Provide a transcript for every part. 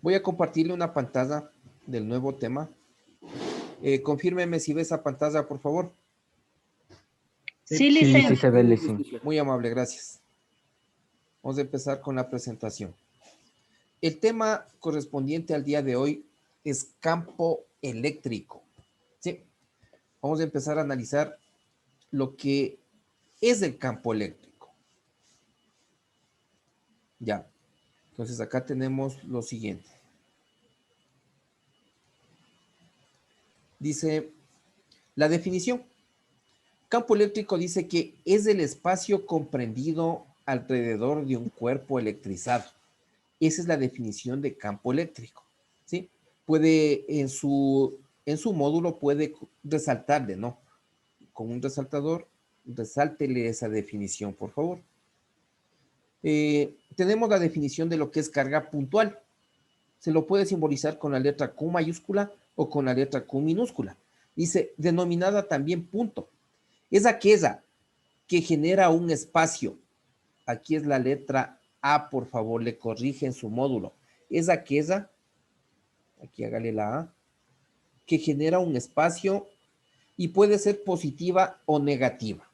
Voy a compartirle una pantalla del nuevo tema. Confírmeme si ve esa pantalla, por favor. Sí, Licen. Sí, se ve, Licen. Muy amable, gracias. Vamos a empezar con la presentación. El tema correspondiente al día de hoy es campo eléctrico. ¿Sí? Vamos a empezar a analizar lo que es el campo eléctrico. Ya. Entonces acá tenemos lo siguiente. Dice la definición. Campo eléctrico dice que es el espacio comprendido alrededor de un cuerpo electrizado. Esa es la definición de campo eléctrico. ¿Sí? Puede en su módulo puede resaltarle, ¿no? Con un resaltador, resáltele esa definición, por favor. Tenemos la definición de lo que es carga puntual. Se lo puede simbolizar con la letra Q mayúscula o con la letra Q minúscula. Dice, denominada también punto. Es aquella que genera un espacio. Aquí es la letra A, por favor, le corrige en su módulo. Es aquella, aquí hágale la A, que genera un espacio y puede ser positiva o negativa.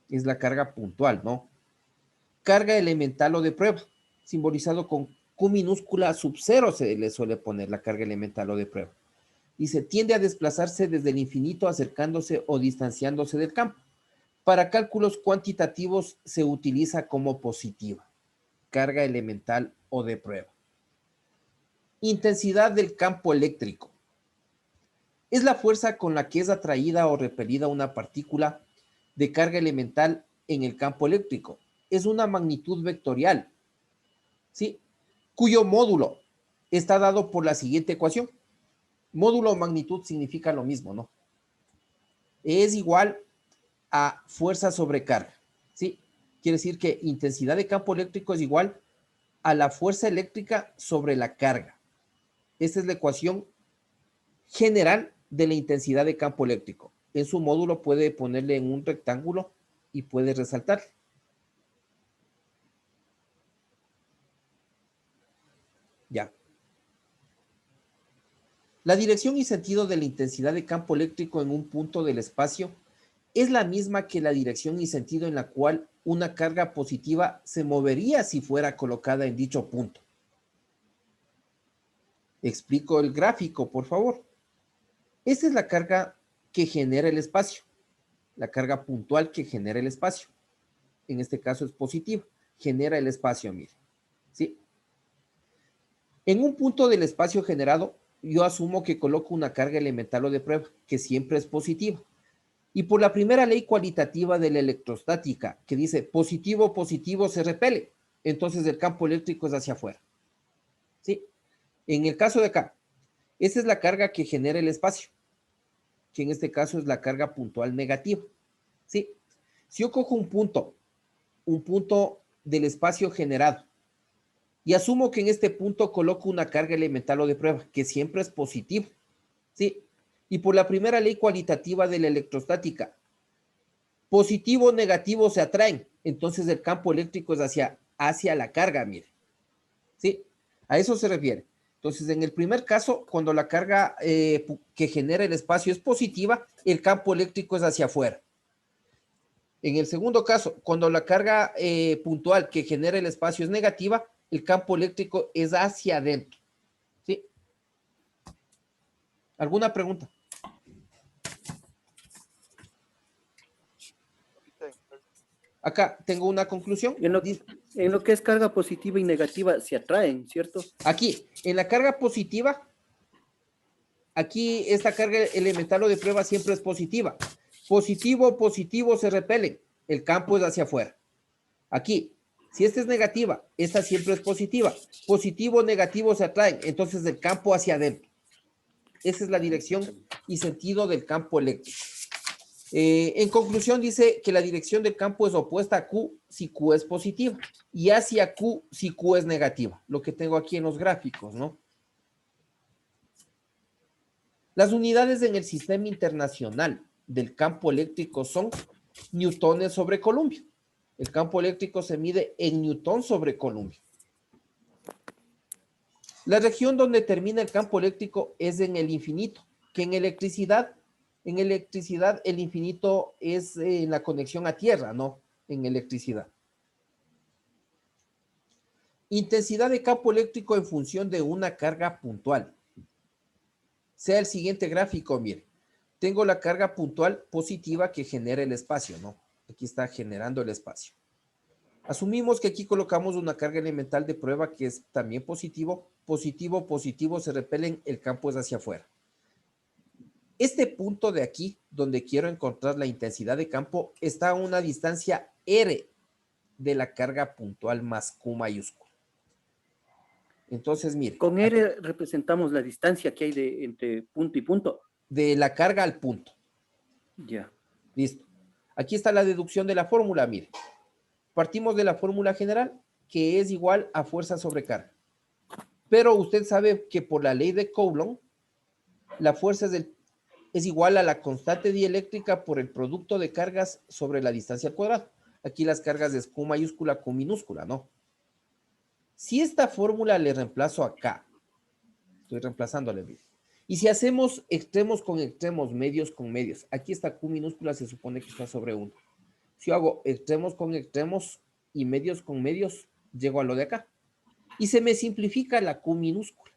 Es la carga puntual, ¿no? Carga elemental o de prueba, simbolizado con Q minúscula sub 0 se le suele poner la carga elemental o de prueba. Dice, tiende a desplazarse desde el infinito acercándose o distanciándose del campo. Para cálculos cuantitativos se utiliza como positiva, carga elemental o de prueba. Intensidad del campo eléctrico. Es la fuerza con la que es atraída o repelida una partícula de carga elemental en el campo eléctrico. Es una magnitud vectorial, ¿sí? Cuyo módulo está dado por la siguiente ecuación. Módulo o magnitud significa lo mismo, ¿no? Es igual a fuerza sobre carga, ¿sí? Quiere decir que intensidad de campo eléctrico es igual a la fuerza eléctrica sobre la carga. Esta es la ecuación general de la intensidad de campo eléctrico. En su módulo puede ponerle en un rectángulo y puede resaltar. Ya. La dirección y sentido de la intensidad de campo eléctrico en un punto del espacio es la misma que la dirección y sentido en la cual una carga positiva se movería si fuera colocada en dicho punto. Explico el gráfico, por favor. Esta es la carga que genera el espacio, la carga puntual que genera el espacio. En este caso es positiva, genera el espacio, mire. ¿Sí? En un punto del espacio generado, yo asumo que coloco una carga elemental o de prueba, que siempre es positiva. Y por la primera ley cualitativa de la electrostática, que dice positivo, positivo se repele, entonces el campo eléctrico es hacia afuera. ¿Sí? En el caso de acá, esta es la carga que genera el espacio, que en este caso es la carga puntual negativa. ¿Sí? Si yo cojo un punto del espacio generado, y asumo que en este punto coloco una carga elemental o de prueba, que siempre es positivo, ¿sí? Y por la primera ley cualitativa de la electrostática, positivo o negativo se atraen, entonces el campo eléctrico es hacia la carga, mire, ¿sí? A eso se refiere. Entonces, en el primer caso, cuando la carga que genera el espacio es positiva, el campo eléctrico es hacia afuera. En el segundo caso, cuando la carga puntual que genera el espacio es negativa, el campo eléctrico es hacia adentro. ¿Sí? ¿Alguna pregunta? Acá tengo una conclusión. En lo que es carga positiva y negativa se atraen, ¿cierto? Aquí, en la carga positiva, aquí esta carga elemental o de prueba siempre es positiva. Positivo, positivo se repelen. El campo es hacia afuera. Aquí, si esta es negativa, esta siempre es positiva. Positivo, negativo se atraen. Entonces el campo hacia adentro. Esa es la dirección y sentido del campo eléctrico. En conclusión, dice que la dirección del campo es opuesta a Q si Q es positiva y hacia Q si Q es negativa. Lo que tengo aquí en los gráficos, ¿no? Las unidades en el sistema internacional del campo eléctrico son newtones sobre columpio. El campo eléctrico se mide en newton sobre columpio. La región donde termina el campo eléctrico es en el infinito, que en electricidad el infinito es en la conexión a tierra, ¿no? En electricidad. Intensidad de campo eléctrico en función de una carga puntual. Sea el siguiente gráfico, mire. Tengo la carga puntual positiva que genera el espacio, ¿no? Aquí está generando el espacio. Asumimos que aquí colocamos una carga elemental de prueba que es también positivo. Positivo, positivo, se repelen, el campo es hacia afuera. Este punto de aquí, donde quiero encontrar la intensidad de campo, está a una distancia R de la carga puntual más Q mayúscula. Entonces, mire. Con R representamos la distancia que hay entre punto y punto. De la carga al punto. Ya. Listo. Aquí está la deducción de la fórmula, mire. Partimos de la fórmula general, que es igual a fuerza sobre carga. Pero usted sabe que por la ley de Coulomb, la fuerza es igual a la constante dieléctrica por el producto de cargas sobre la distancia al cuadrado. Aquí las cargas es Q mayúscula, Q minúscula, ¿no? Si esta fórmula le reemplazo acá, estoy reemplazándole, mire. Y si hacemos extremos con extremos, medios con medios, aquí está Q minúscula, se supone que está sobre 1. Si yo hago extremos con extremos y medios con medios, llego a lo de acá. Y se me simplifica la Q minúscula.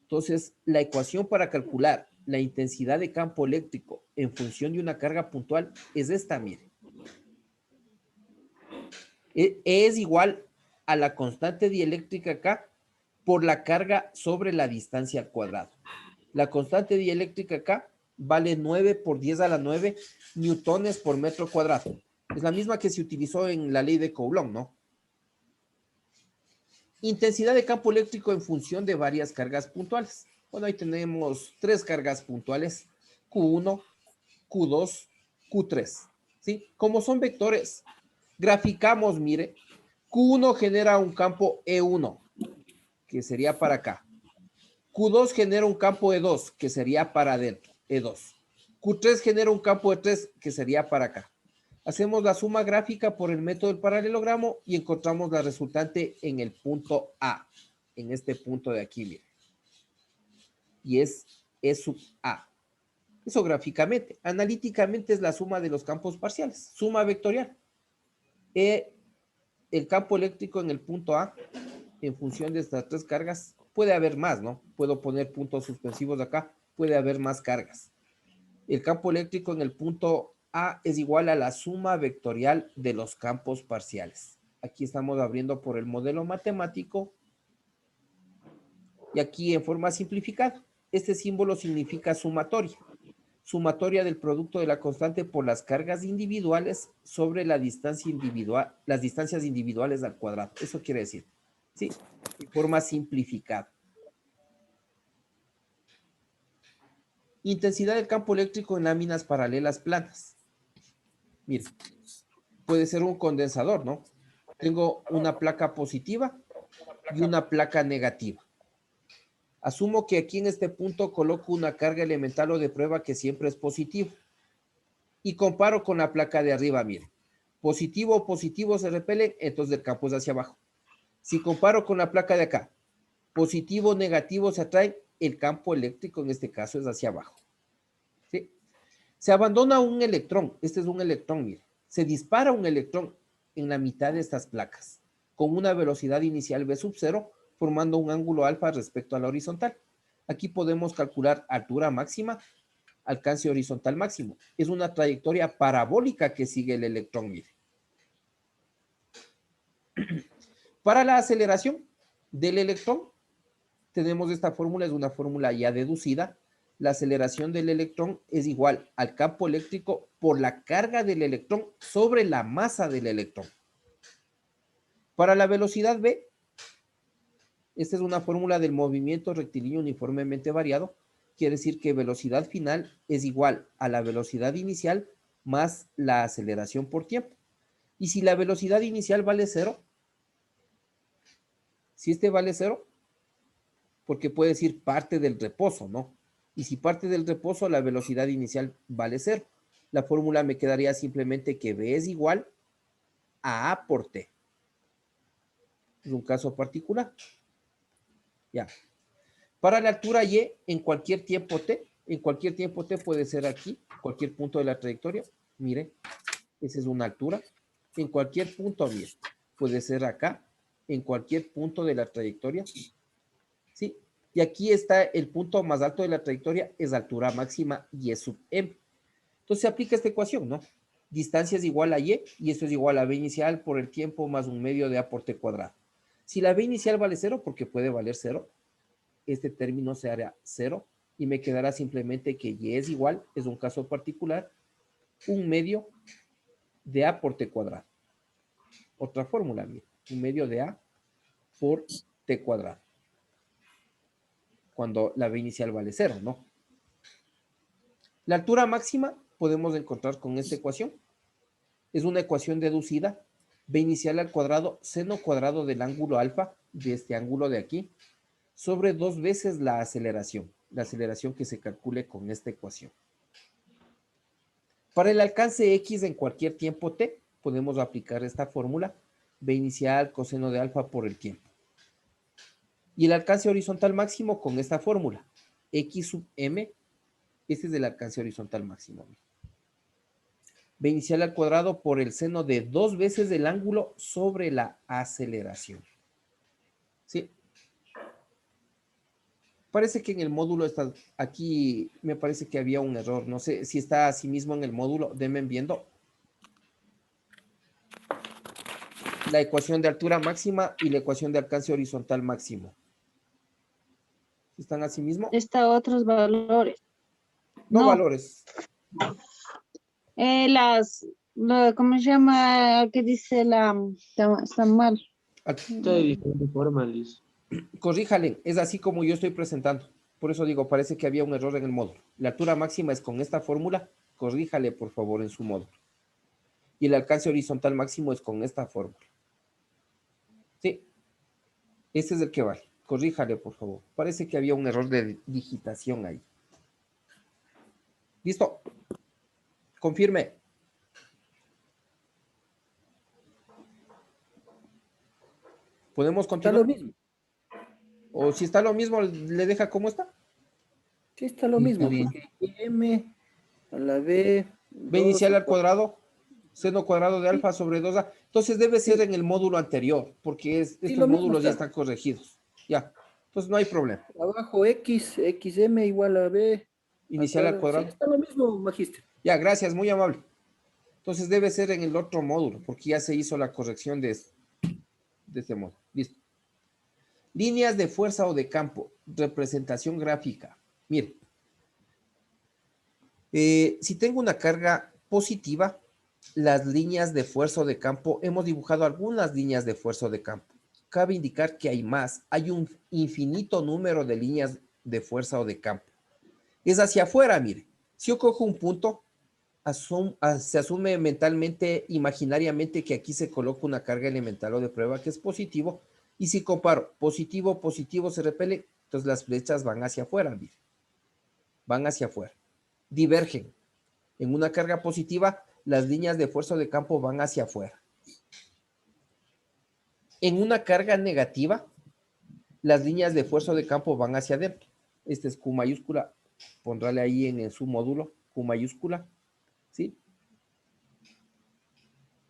Entonces, la ecuación para calcular la intensidad de campo eléctrico en función de una carga puntual es esta, mire. Es igual a la constante dieléctrica acá por la carga sobre la distancia al cuadrado. La constante dieléctrica acá vale 9 por 10 a la 9 newtones por metro cuadrado. Es la misma que se utilizó en la ley de Coulomb, ¿no? Intensidad de campo eléctrico en función de varias cargas puntuales. Bueno, ahí tenemos 3 cargas puntuales, Q1, Q2, Q3. ¿Sí? Como son vectores, graficamos, mire, Q1 genera un campo E1, que sería para acá. Q2 genera un campo E2, que sería para adentro, E2. Q3 genera un campo E3, que sería para acá. Hacemos la suma gráfica por el método del paralelogramo y encontramos la resultante en el punto A, en este punto de aquí, mire. Y es E sub A. Eso gráficamente. Analíticamente es la suma de los campos parciales, suma vectorial. El campo eléctrico en el punto A, en función de estas 3 cargas, puede haber más, ¿no? Puedo poner puntos suspensivos acá, puede haber más cargas. El campo eléctrico en el punto A es igual a la suma vectorial de los campos parciales. Aquí estamos abriendo por el modelo matemático y aquí en forma simplificada. Este símbolo significa sumatoria. Sumatoria del producto de la constante por las cargas individuales sobre la distancia individual, las distancias individuales al cuadrado. Eso quiere decir, sí, en forma simplificada. Intensidad del campo eléctrico en láminas paralelas planas. Mire, puede ser un condensador, ¿no? Tengo una placa positiva y una placa negativa. Asumo que aquí en este punto coloco una carga elemental o de prueba que siempre es positivo. Y comparo con la placa de arriba, mire. Positivo o positivo se repelen, entonces el campo es hacia abajo. Si comparo con la placa de acá, positivo o negativo se atraen, el campo eléctrico en este caso es hacia abajo. ¿Sí? Se abandona un electrón, este es un electrón, mire. Se dispara un electrón en la mitad de estas placas, con una velocidad inicial v sub 0, formando un ángulo alfa respecto a la horizontal. Aquí podemos calcular altura máxima, alcance horizontal máximo. Es una trayectoria parabólica que sigue el electrón, mire. Para la aceleración del electrón, tenemos esta fórmula, es una fórmula ya deducida. La aceleración del electrón es igual al campo eléctrico por la carga del electrón sobre la masa del electrón. Para la velocidad v, esta es una fórmula del movimiento rectilíneo uniformemente variado. Quiere decir que velocidad final es igual a la velocidad inicial más la aceleración por tiempo. Y si la velocidad inicial vale 0, si este vale 0, porque puede decir parte del reposo, ¿no? Y si parte del reposo, la velocidad inicial vale 0. La fórmula me quedaría simplemente que v es igual a por t. Es un caso particular. Ya. Para la altura Y, en cualquier tiempo t puede ser aquí, cualquier punto de la trayectoria. Mire, esa es una altura. En cualquier punto, mire, puede ser acá, en cualquier punto de la trayectoria. ¿Sí? Y aquí está el punto más alto de la trayectoria, es altura máxima y sub m. Entonces se aplica esta ecuación, ¿no? Distancia es igual a y eso es igual a b inicial por el tiempo más un medio de a por t cuadrado. Si la b inicial vale 0, porque puede valer 0, este término se hará 0 y me quedará simplemente que y es igual, es un caso particular, un medio de a por t cuadrado. Otra fórmula, mira, un medio de a por t cuadrado. Cuando la b inicial vale 0, ¿no? La altura máxima podemos encontrar con esta ecuación. Es una ecuación deducida, b inicial al cuadrado, seno cuadrado del ángulo alfa, de este ángulo de aquí, sobre 2 veces la aceleración que se calcule con esta ecuación. Para el alcance x en cualquier tiempo t, podemos aplicar esta fórmula, b inicial coseno de alfa por el tiempo. Y el alcance horizontal máximo con esta fórmula, x sub m, este es el alcance horizontal máximo. B inicial al cuadrado por el seno de 2 veces el ángulo sobre la aceleración. ¿Sí? Parece que en el módulo está, aquí me parece que había un error. No sé si está así mismo en el módulo. Denme viendo. La ecuación de altura máxima y la ecuación de alcance horizontal máximo. ¿Están así mismo? Está otros valores. No, No. valores. ¿Cómo se llama? ¿Qué dice está mal? Está de diferente forma, Liz. Corríjale, es así como yo estoy presentando. Por eso digo, parece que había un error en el módulo. La altura máxima es con esta fórmula. Corríjale, por favor, en su módulo. Y el alcance horizontal máximo es con esta fórmula. Sí, este es el que vale. Corríjale, por favor. Parece que había un error de digitación ahí. ¿Listo? Confirme. ¿Podemos Está continuar? lo mismo. O si está lo mismo, ¿le deja como está? Sí, está lo Sí, mismo, está bien. porque m a la b, B inicial al cuadrado, seno cuadrado de alfa sobre 2a. Entonces debe ser en el módulo anterior, porque estos lo mismo módulos ya está. están corregidos. Ya, entonces no hay problema. Abajo xm igual a b al Inicial al cuadrado. Sí, cuadrado. está lo mismo, magíster. Ya, gracias, muy amable. Entonces debe ser en el otro módulo, porque ya se hizo la corrección de este módulo. Listo. Líneas de fuerza o de campo. Representación gráfica. Mire. Si tengo una carga positiva, las líneas de fuerza o de campo, hemos dibujado algunas líneas de fuerza o de campo. Cabe indicar que hay más, hay un infinito número de líneas de fuerza o de campo. Es hacia afuera, mire. Si yo cojo un punto, se asume mentalmente, imaginariamente, que aquí se coloca una carga elemental o de prueba que es positivo, y si comparo positivo, positivo se repele, entonces las flechas van hacia afuera, mire. Van hacia afuera. Divergen. En una carga positiva, las líneas de fuerza o de campo van hacia afuera. En una carga negativa, las líneas de fuerza o de campo van hacia adentro. Este es Q mayúscula. Pondrle ahí en su módulo Q mayúscula. ¿Sí?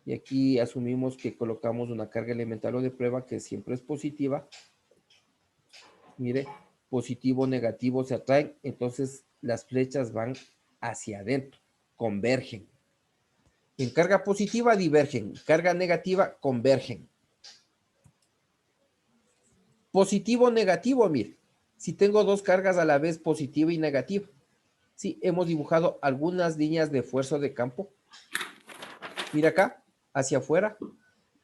Y aquí asumimos que colocamos una carga elemental o de prueba que siempre es positiva. Mire, positivo, negativo se atraen. Entonces las flechas van hacia adentro. Convergen. En carga positiva divergen. Carga negativa convergen. Positivo, negativo, mire. Si tengo dos cargas a la vez positiva y negativa. Sí, hemos dibujado algunas líneas de fuerza de campo. Mira acá, hacia afuera.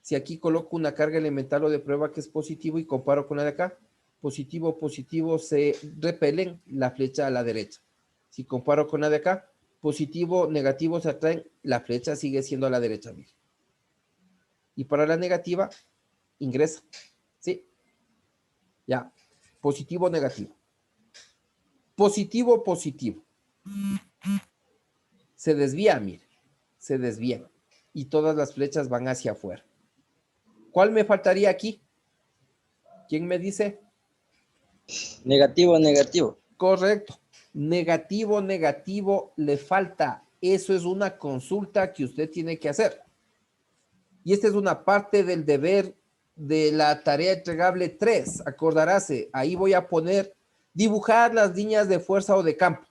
Si aquí coloco una carga elemental o de prueba que es positivo y comparo con la de acá, positivo, positivo, se repelen la flecha a la derecha. Si comparo con la de acá, positivo, negativo se atraen, la flecha sigue siendo a la derecha, mire. Y para la negativa, ingresa. ¿Sí? Ya. Positivo, negativo. Positivo, positivo. Se desvía, mire. Se desvía. Y todas las flechas van hacia afuera. ¿Cuál me faltaría aquí? ¿Quién me dice? Negativo, negativo. Correcto. Negativo, negativo, le falta. Eso es una consulta que usted tiene que hacer. Y esta es una parte del deber de la tarea entregable 3. Acordaráse, ahí voy a poner dibujar las líneas de fuerza o de campo.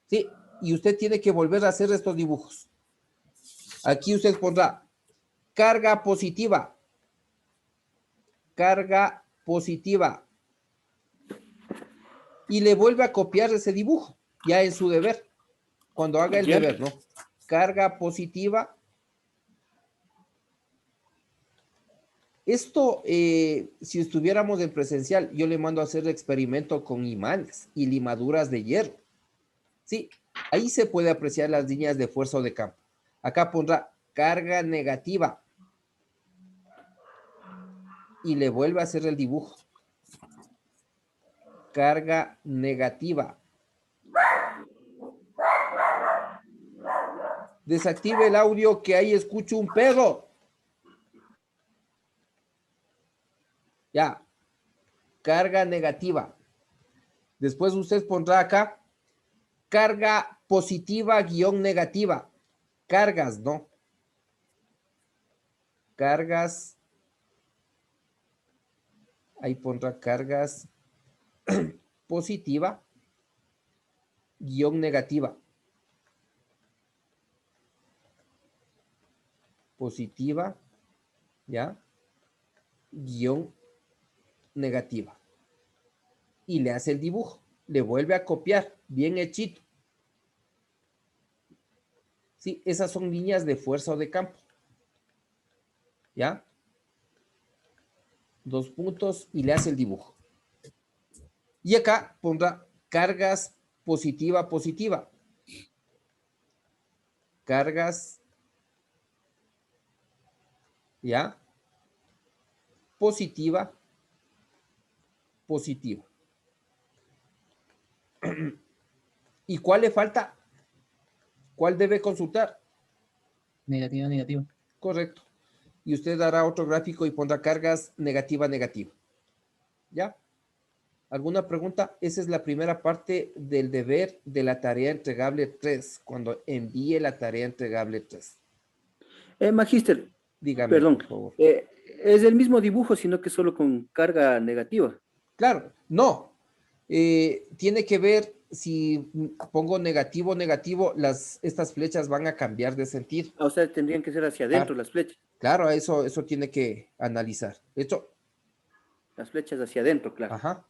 ¿Sí? Y usted tiene que volver a hacer estos dibujos. Aquí usted pondrá carga positiva. Carga positiva. Y le vuelve a copiar ese dibujo, ya en su deber, cuando haga el deber, ¿no? Carga positiva. Esto, si estuviéramos en presencial, yo le mando a hacer el experimento con imanes y limaduras de hierro. Sí, ahí se puede apreciar las líneas de fuerza o de campo. Acá pondrá carga negativa. Y le vuelve a hacer el dibujo. Carga negativa. Desactive el audio que ahí escucho un perro. Ya. Carga negativa. Después usted pondrá acá carga positiva guión negativa. Cargas, ¿no? Cargas. Ahí pondrá cargas positiva guión negativa. Positiva, ¿ya? Guión negativa. Y le hace el dibujo. Le vuelve a copiar. Bien hechito. Sí, esas son líneas de fuerza o de campo. ¿Ya? 2 puntos y le hace el dibujo. Y acá pondrá cargas positiva, positiva. Cargas, ¿ya? Positiva, positiva. ¿Y cuál le falta? ¿Cuál debe consultar? Negativo, negativo. Correcto. Y usted hará otro gráfico y pondrá cargas negativa, negativa. ¿Ya? ¿Alguna pregunta? Esa es la primera parte del deber de la tarea entregable 3, cuando envíe la tarea entregable 3. Magíster, Dígame, perdón, por favor. es el mismo dibujo, sino que solo con carga negativa. Claro, no. Tiene que ver si pongo negativo, negativo, estas flechas van a cambiar de sentido. O sea, tendrían que ser hacia adentro Claro. las flechas. Claro, eso tiene que analizar. De hecho, Las flechas hacia adentro, claro. ajá.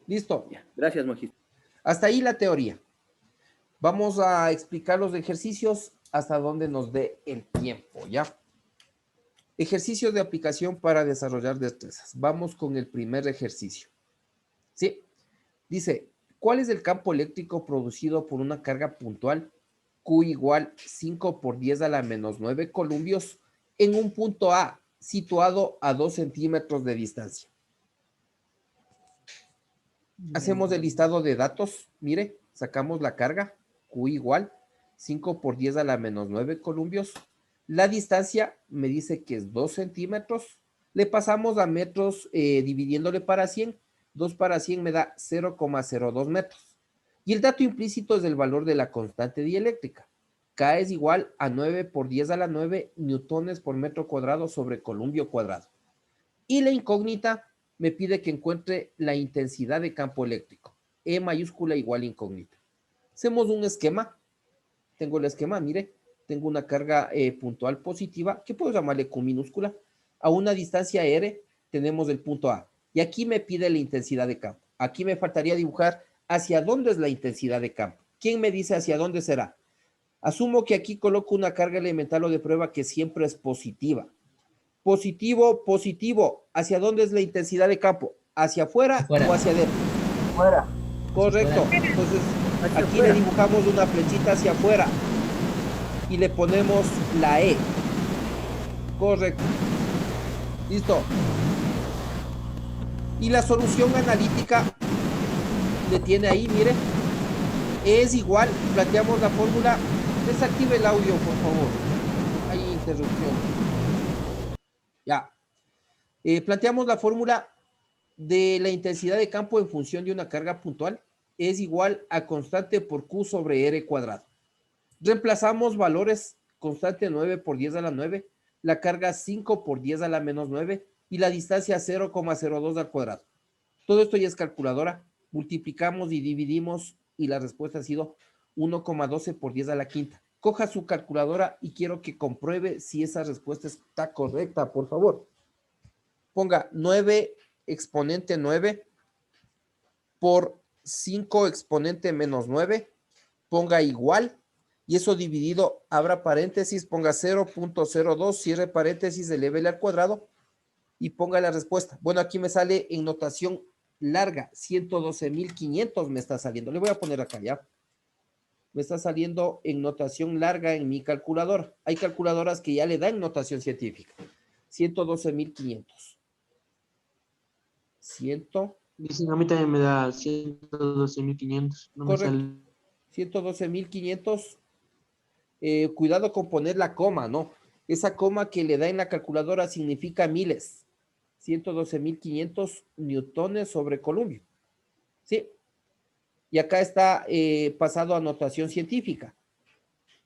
Listo. Ya, gracias, magíster. Hasta ahí la teoría. Vamos a explicar los ejercicios hasta donde nos dé el tiempo, ¿ya? Ejercicios de aplicación para desarrollar destrezas. Vamos con el primer ejercicio. ¿Sí? Dice, ¿cuál es el campo eléctrico producido por una carga puntual Q igual 5 por 10 a la menos 9 columbios en un punto A situado a 2 centímetros de distancia? Hacemos el listado de datos. Mire, sacamos la carga Q igual 5 por 10 a la menos 9 columbios. La distancia me dice que es 2 centímetros. Le pasamos a metros dividiéndole para 100. 2 para 100 me da 0,02 metros. Y el dato implícito es el valor de la constante dieléctrica. K es igual a 9 por 10 a la 9 newtones por metro cuadrado sobre columbio cuadrado. Y la incógnita me pide que encuentre la intensidad de campo eléctrico. E mayúscula igual incógnita. Hacemos un esquema. Tengo el esquema, mire. Tengo una carga puntual positiva, que puedo llamarle Q minúscula. A una distancia R tenemos el punto A. Y aquí me pide la intensidad de campo. Aquí me faltaría dibujar hacia dónde es la intensidad de campo. ¿Quién me dice hacia dónde será? Asumo que aquí coloco una carga elemental o de prueba que siempre es positiva. Positivo, positivo. ¿Hacia dónde es la intensidad de campo? ¿Hacia afuera o hacia adentro? Fuera. Correcto. Entonces, aquí le dibujamos una flechita hacia afuera y le ponemos la E. Correcto. Listo. Y la solución analítica le tiene ahí, mire. E es igual, planteamos la fórmula. Desactive el audio, por favor. Hay interrupción. Ya. Planteamos la fórmula de la intensidad de campo en función de una carga puntual es igual a constante por Q sobre R cuadrado. Reemplazamos valores constante 9 por 10 a la 9, la carga 5 por 10 a la menos 9 y la distancia 0,02 al cuadrado. Todo esto ya es calculadora. Multiplicamos y dividimos y la respuesta ha sido 1,12 por 10 a la quinta. Coja su calculadora y quiero que compruebe si esa respuesta está correcta, por favor. Ponga 9 exponente 9 por 5 exponente menos 9. Ponga igual. Y eso dividido, abra paréntesis, ponga 0.02, cierre paréntesis, elévele al cuadrado y ponga la respuesta. Bueno, aquí me sale en notación larga, 112.500 me está saliendo. Le voy a poner acá ya. Me está saliendo en notación larga en mi calculadora. Hay calculadoras que ya le dan notación científica. 112.500. 100. Dicen, a mí también me da 112.500. No me Correcto. sale. 112.500. Cuidado con poner la coma, ¿no? Esa coma que le da en la calculadora significa miles. 112.500 newtones sobre columbio. ¿Sí? Y acá está pasado a notación científica.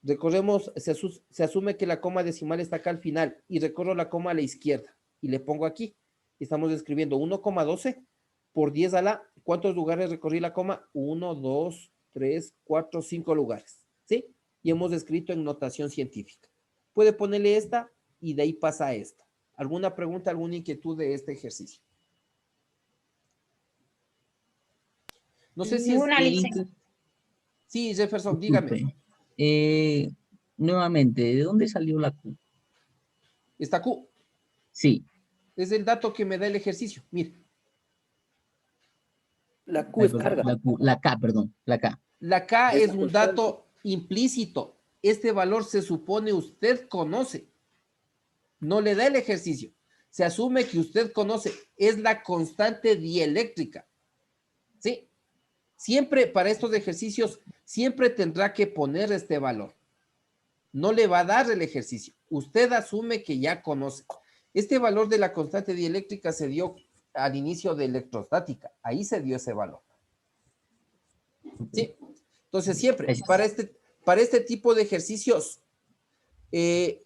Recorremos, se asume que la coma decimal está acá al final y recorro la coma a la izquierda y le pongo aquí. Estamos escribiendo 1,12 por 10 a la... ¿Cuántos lugares recorrí la coma? 1, 2, 3, 4, 5 lugares. ¿Sí? Y hemos escrito en notación científica. Puede ponerle esta y de ahí pasa a esta. ¿Alguna pregunta, alguna inquietud de este ejercicio? No sé si es... Ninguna, licencia. Sí, Jefferson, dígame. Disculpe. Nuevamente, ¿de dónde salió la Q? Esta Q Sí, es el dato que me da el ejercicio. Mire, La Q ay, es perdón, carga. la K, perdón, la K. la K Es es la un constante. dato implícito. Este valor se supone usted conoce. No le da el ejercicio. Se asume que usted conoce. Es la constante dieléctrica. ¿Sí? Siempre para estos ejercicios, siempre tendrá que poner este valor. No le va a dar el ejercicio. Usted asume que ya conoce. Este valor de la constante dieléctrica se dio al inicio de electrostática. Ahí se dio ese valor. ¿Sí? Entonces, siempre, Gracias. para este tipo de ejercicios,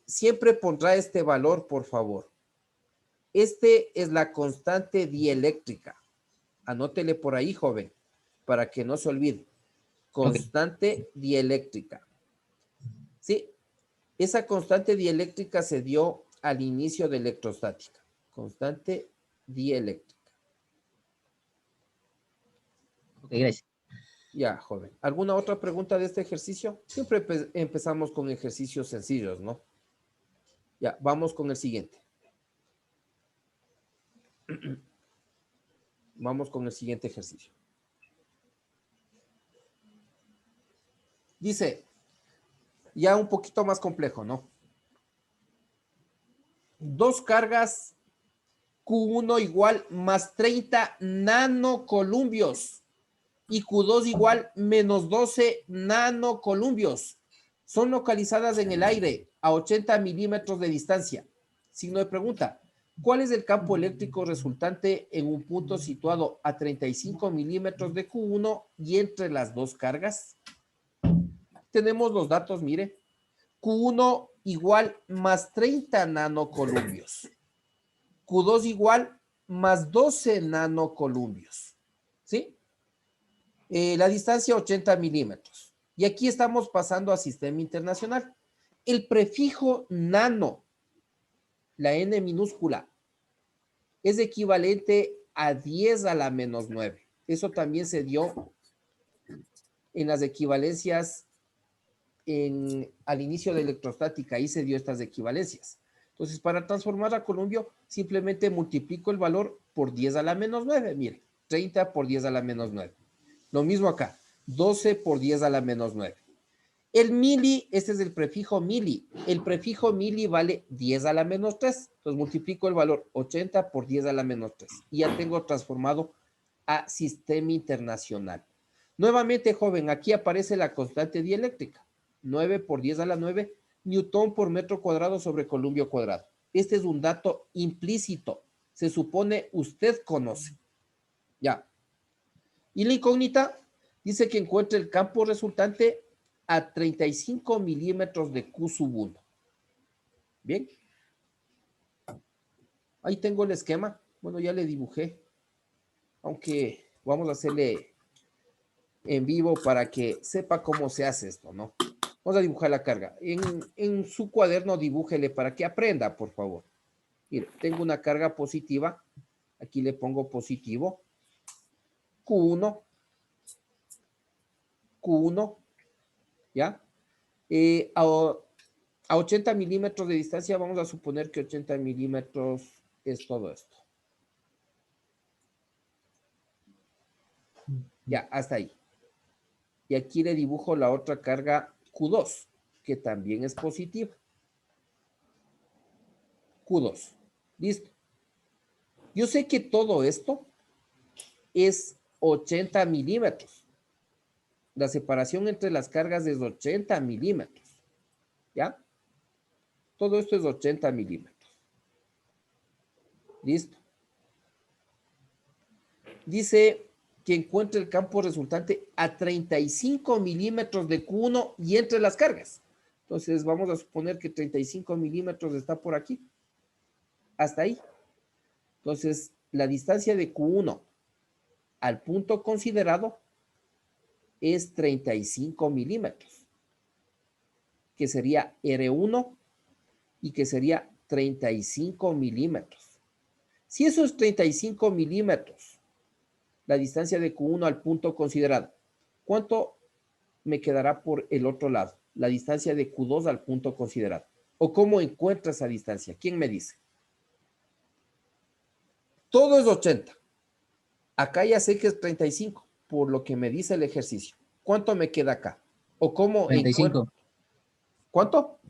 siempre pondrá este valor, por favor. Este es la constante dieléctrica. Anótele por ahí, joven, para que no se olvide. Constante dieléctrica. ¿Sí? Esa constante dieléctrica se dio al inicio de electrostática. Constante dieléctrica. Ok, gracias. Ya, joven. ¿Alguna otra pregunta de este ejercicio? Siempre empezamos con ejercicios sencillos, ¿no? Ya, vamos con el siguiente. Vamos con el siguiente ejercicio. Dice, ya un poquito más complejo, ¿no? Dos cargas Q1 igual más 30 nanocolumbios y Q2 igual menos 12 nanocolumbios. Son localizadas en el aire a 80 milímetros de distancia. Signo de pregunta. ¿Cuál es el campo eléctrico resultante en un punto situado a 35 milímetros de Q1 y entre las dos cargas? Tenemos los datos, mire. Q1 igual más 30 nanocolumbios. Q2 igual más 12 nanocolumbios. ¿Sí? La distancia 80 milímetros. Y aquí estamos pasando a sistema internacional. El prefijo nano, la N minúscula, es equivalente a 10 a la menos 9. Eso también se dio en las equivalencias al inicio de electrostática. Ahí se dio estas equivalencias. Entonces, para transformar a columbio, simplemente multiplico el valor por 10 a la menos 9. Mire, 30 por 10 a la menos 9. Lo mismo acá, 12 por 10 a la menos 9. El mili, este es el prefijo mili. El prefijo mili vale 10 a la menos 3. Entonces multiplico el valor 80 por 10 a la menos 3. Y ya tengo transformado a sistema internacional. Nuevamente, joven, aquí aparece la constante dieléctrica. 9 por 10 a la 9, newton por metro cuadrado sobre columbio cuadrado. Este es un dato implícito. Se supone usted conoce. Ya. Y la incógnita dice que encuentre el campo resultante a 35 milímetros de Q sub 1. Bien. Ahí tengo el esquema. Bueno, ya le dibujé. Aunque vamos a hacerle en vivo para que sepa cómo se hace esto, ¿no? Vamos a dibujar la carga. En su cuaderno dibújele para que aprenda, por favor. Mire, tengo una carga positiva. Aquí le pongo positivo. Q1. Q1. ¿Ya? A 80 milímetros de distancia, vamos a suponer que 80 milímetros es todo esto. Ya, hasta ahí. Y aquí le dibujo la otra carga Q2, que también es positiva. Q2. Listo. Yo sé que todo esto es 80 milímetros. La separación entre las cargas es 80 milímetros. ¿Ya? Todo esto es 80 milímetros. Listo. Dice que encuentre el campo resultante a 35 milímetros de Q1 y entre las cargas. Entonces vamos a suponer que 35 milímetros está por aquí. Hasta ahí. Entonces la distancia de Q1 al punto considerado es 35 milímetros, que sería R1 y que sería 35 milímetros. Si eso es 35 milímetros, la distancia de Q1 al punto considerado, ¿cuánto me quedará por el otro lado? La distancia de Q2 al punto considerado. ¿O cómo encuentro esa distancia? ¿Quién me dice? Todo es 80. Acá ya sé que es 35, por lo que me dice el ejercicio. ¿Cuánto me queda acá? ¿O cómo encuentro? 45. ¿Cuánto?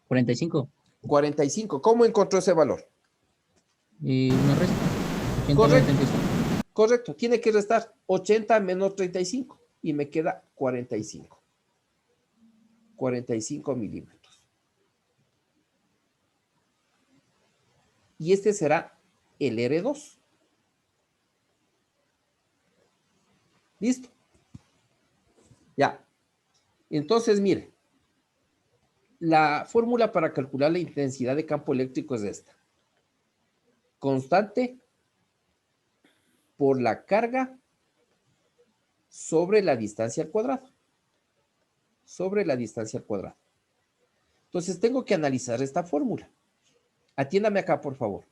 45. 45. ¿Cómo encontró ese valor? Una resta. 80 menos Correcto. 35. Correcto. Tiene que restar 80 menos 35 y me queda 45. 45 milímetros. Y este será el R2. ¿Listo? Ya. Entonces, mire. La fórmula para calcular la intensidad de campo eléctrico es esta. Constante por la carga sobre la distancia al cuadrado. Sobre la distancia al cuadrado. Entonces, tengo que analizar esta fórmula. Atiéndame acá, por favor.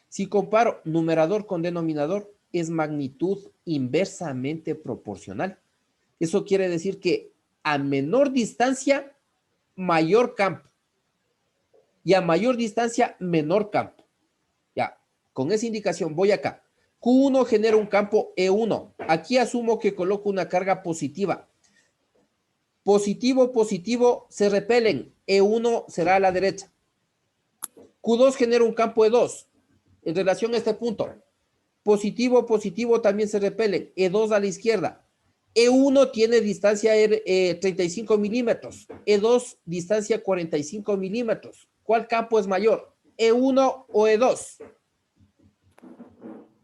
Si comparo numerador con denominador, es magnitud inversamente proporcional. Eso quiere decir que a menor distancia, mayor campo. Y a mayor distancia, menor campo. Ya, con esa indicación voy acá. Q1 genera un campo E1. Aquí asumo que coloco una carga positiva. Positivo, positivo, se repelen. E1 será a la derecha. Q2 genera un campo E2 en relación a este punto. Positivo, positivo también se repelen. E2 a la izquierda. E1 tiene distancia 35 milímetros. E2 distancia 45 milímetros. ¿Cuál campo es mayor? ¿E1 o E2?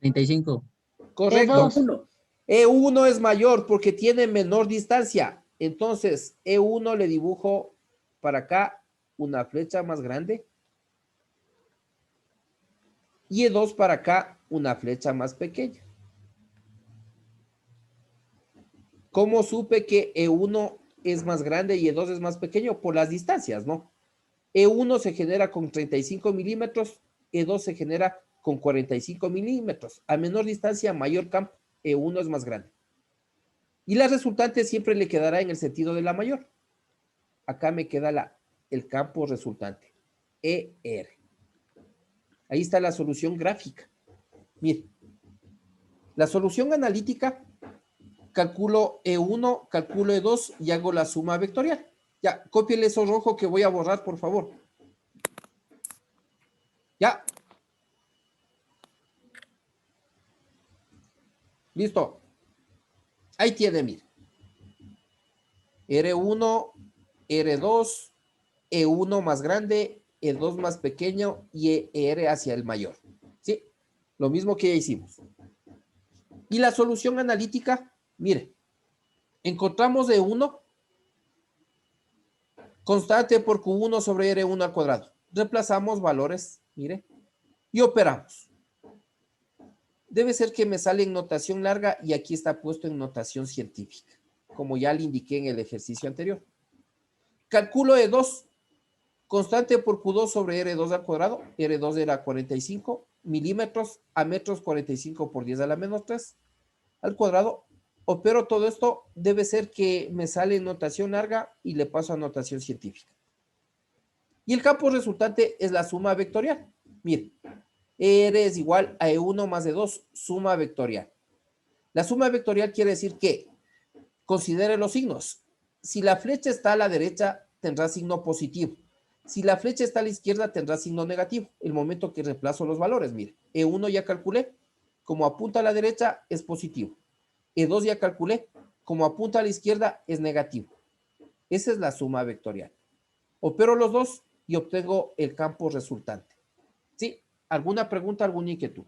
35. Correcto. E2. E1 es mayor porque tiene menor distancia. Entonces, E1 le dibujo para acá una flecha más grande. Y E2 para acá una flecha más pequeña. ¿Cómo supe que E1 es más grande y E2 es más pequeño? Por las distancias, ¿no? E1 se genera con 35 milímetros, E2 se genera con 45 milímetros. A menor distancia, mayor campo, E1 es más grande. Y la resultante siempre le quedará en el sentido de la mayor. Acá me queda el campo resultante, ER. Ahí está la solución gráfica. Mire, la solución analítica, calculo E1, calculo E2 y hago la suma vectorial. Ya, cópiele eso rojo que voy a borrar, por favor. Ya. Listo. Ahí tiene, mire. R1, R2, E1 más grande, E2 más pequeño y ER hacia el mayor. ¿Sí? Lo mismo que ya hicimos. Y la solución analítica, mire, encontramos E1 constante por Q1 sobre R1 al cuadrado. Reemplazamos valores, mire, y operamos. Debe ser que me sale en notación larga y aquí está puesto en notación científica, como ya le indiqué en el ejercicio anterior. Calculo E2, constante por Q2 sobre R2 al cuadrado. R2 era 45 milímetros a metros, 45 por 10 a la menos 3 al cuadrado. Opero todo esto, debe ser que me sale en notación larga y le paso a notación científica. Y el campo resultante es la suma vectorial. Miren, R es igual a E1 más E2, suma vectorial. La suma vectorial quiere decir que considere los signos. Si la flecha está a la derecha, tendrá signo positivo. Si la flecha está a la izquierda, tendrá signo negativo. El momento que reemplazo los valores, mire, E1 ya calculé, como apunta a la derecha, es positivo. E2 ya calculé, como apunta a la izquierda, es negativo. Esa es la suma vectorial. Opero los dos y obtengo el campo resultante. ¿Sí? ¿Alguna pregunta, alguna inquietud?